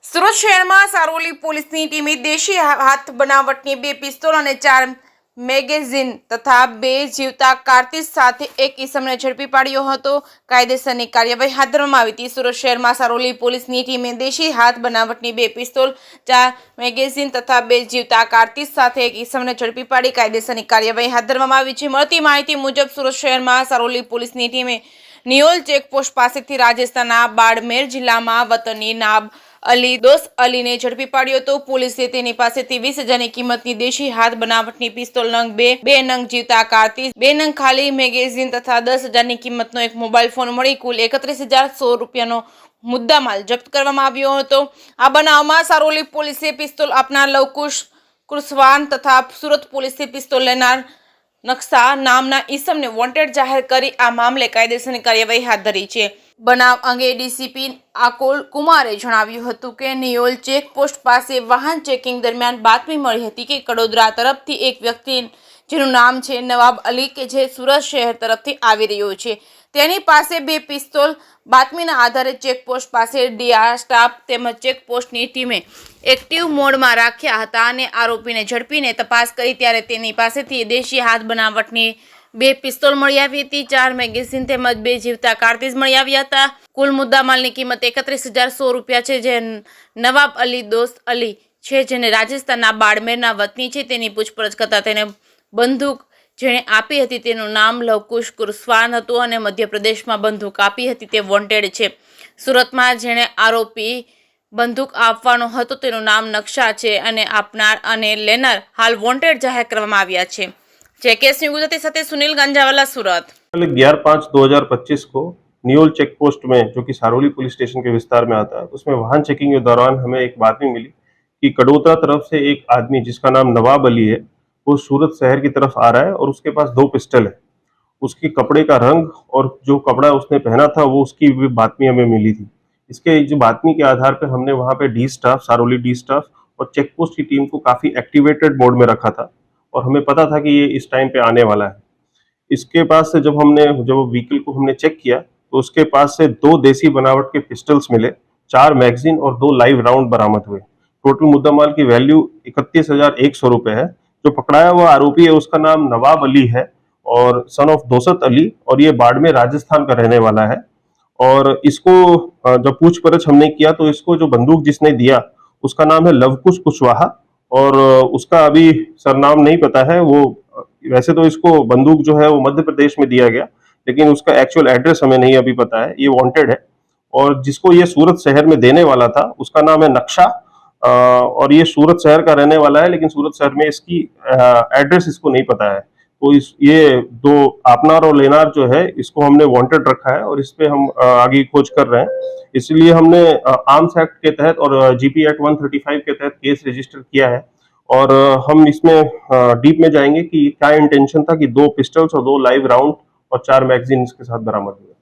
સુરત શહેરમાં સારોલી પોલીસની ટીમે દેશી હાથ બનાવટની 2 પિસ્તોલ અને 4 મેગેઝીન તથા 2 જીવતા કારતૂસ સાથે એક ઈસમને ઝડપી પાડ્યો હતો। કાયદેસરની કાર્યવાહી હાથ ધરવામાં આવી હતી। સુરત શહેરમાં સારોલી પોલીસની ટીમે દેશી હાથ બનાવટની 2 પિસ્તોલ, 4 મેગેઝીન તથા 2 જીવતા કારતૂસ સાથે એક ઈસમને ઝડપી પાડી કાયદેસરની કાર્યવાહી હાથ ધરવામાં આવી છે। મળતી માહિતી મુજબ સુરત શહેરમાં સારોલી પોલીસની ટીમે નિયોલ ચેકપોસ્ટ પાસેથી રાજસ્થાનના બાડમેર જિલ્લામાં વતની નાબ અલી દોસ્ત અલીને ઝડપી પાડ્યો હતો। પોલીસે તેની પાસેથી 20,000ની કિંમતની દેશી હાથ બનાવટની પિસ્તોલ નંગ 2 નંગ જીવતા કારતૂસ, 2 નંગ ખાલી મેગેઝીન તથા 10,000ની કિંમતનો એક મોબાઈલ ફોન મળી કુલ 31,100 રૂપિયાનો મુદ્દામાલ જપ્ત કરવામાં આવ્યો હતો। આ બનાવમાં સારોલી પોલીસે પિસ્તોલ આપનાર લવકુશ કુરસ્વાન તથા સુરત પોલીસે પિસ્તોલ લેનાર નકશા નામના ઈસમને વોન્ટેડ જાહેર કરી આ મામલે કાયદેસરની કાર્યવાહી હાથ ધરી છે। બનાવ અંગે ડીસીપી આકોલ કુમારે જણાવ્યું હતું કે નિયોલ ચેકપોસ્ટ પાસે વાહન ચેકિંગ દરમિયાન બાતમી મળી હતી કે કડોદરા તરફથી એક વ્યક્તિ જેનું નામ છે નવાબ અલી કે જે સુરત શહેર તરફથી આવી રહ્યો છે, તેની પાસે 2 પિસ્તોલ બાતમીના આધારે ચેકપોસ્ટ પાસે ડીઆર સ્ટાફ તેમજ ચેકપોસ્ટની ટીમે એક્ટિવ મોડમાં રાખ્યા હતા અને આરોપીને ઝડપીને તપાસ કરી ત્યારે તેની પાસેથી દેશી હાથ બનાવટની 2 પિસ્તોલ મળી આવી હતી, 4 મેગેઝીન તેમજ 2 જીવતા કારતૂસ મળી આવ્યા હતા। કુલ મુદ્દામાલની કિંમત 31,100 રૂપિયા છે, જે નવાબ અલી દોસ્ત અલી છે જેને રાજસ્થાનના બાડમેરના વતની છે। તેની પૂછપરછ કરતા તેને બંદૂક જેણે આપી હતી તેનું નામ લવકુશ કુરસ્વાન હતું અને મધ્યપ્રદેશમાં બંદૂક આપી હતી તે વોન્ટેડ છે। સુરતમાં જેણે આરોપી બંદૂક આપવાનો હતો તેનું નામ નકશા છે અને આપનાર અને લેનાર હાલ વોન્ટેડ જાહેર કરવામાં આવ્યા છે। जेकेएस न्यूज़ गुजराती साथे सुनील गांजावाला सूरत। 11/5/2025 को नियोल चेक पोस्ट में जो कि सारोली पुलिस स्टेशन के विस्तार में आता है उसमें वाहन चेकिंग के दौरान हमें एक बातमी मिली कि कड़ोदरा तरफ से एक आदमी जिसका नाम नवाब अली है वो सूरत शहर की तरफ आ रहा है और उसके पास 2 पिस्टल है। उसके कपड़े का रंग और जो कपड़ा उसने पहना था वो उसकी भी बातमी हमें मिली थी। इसके जो बातमी के आधार पर हमने वहाँ पे D staff, Saroli D staff और चेक पोस्ट की टीम को काफी एक्टिवेटेड मोड में रखा था और हमें पता था कि ये इस टाइम पे आने वाला है। इसके पास से जब व्हीकल को हमने चेक किया तो उसके पास से 2 देसी बनावट के पिस्टल्स मिले, 4 मैगजीन और 2 लाइव राउंड बरामद हुए। टोटल मुद्दामाल की वैल्यू 31,100 रुपए है। जो पकड़ाया हुआ आरोपी है उसका नाम नवाब अली है और सन ऑफ दोस्त अली और ये बाड़मेर राजस्थान का रहने वाला है। और इसको जब पूछपरछ हमने किया तो इसको जो बंदूक जिसने दिया उसका नाम है लवकुश कुशवाहा और उसका अभी सरनाम नहीं पता है। वो वैसे तो इसको बंदूक जो है वो मध्य प्रदेश में दिया गया लेकिन उसका एक्चुअल एड्रेस हमें नहीं अभी पता है। ये वांटेड है और जिसको ये सूरत शहर में देने वाला था उसका नाम है नक्शा और ये सूरत शहर का रहने वाला है लेकिन सूरत शहर में इसकी एड्रेस इसको नहीं पता है। तो ये 2 आपनार और लेनार जो है इसको हमने वांटेड रखा है और इस पे हम आगे खोज कर रहे हैं। इसलिए हमने आर्म्स एक्ट के तहत और जीपी एक्ट 135 के तहत केस रजिस्टर किया है और हम इसमें डीप में जाएंगे कि क्या इंटेंशन था कि 2 पिस्टल्स और 2 लाइव राउंड और 4 मैगजीन इसके साथ बरामद हुए।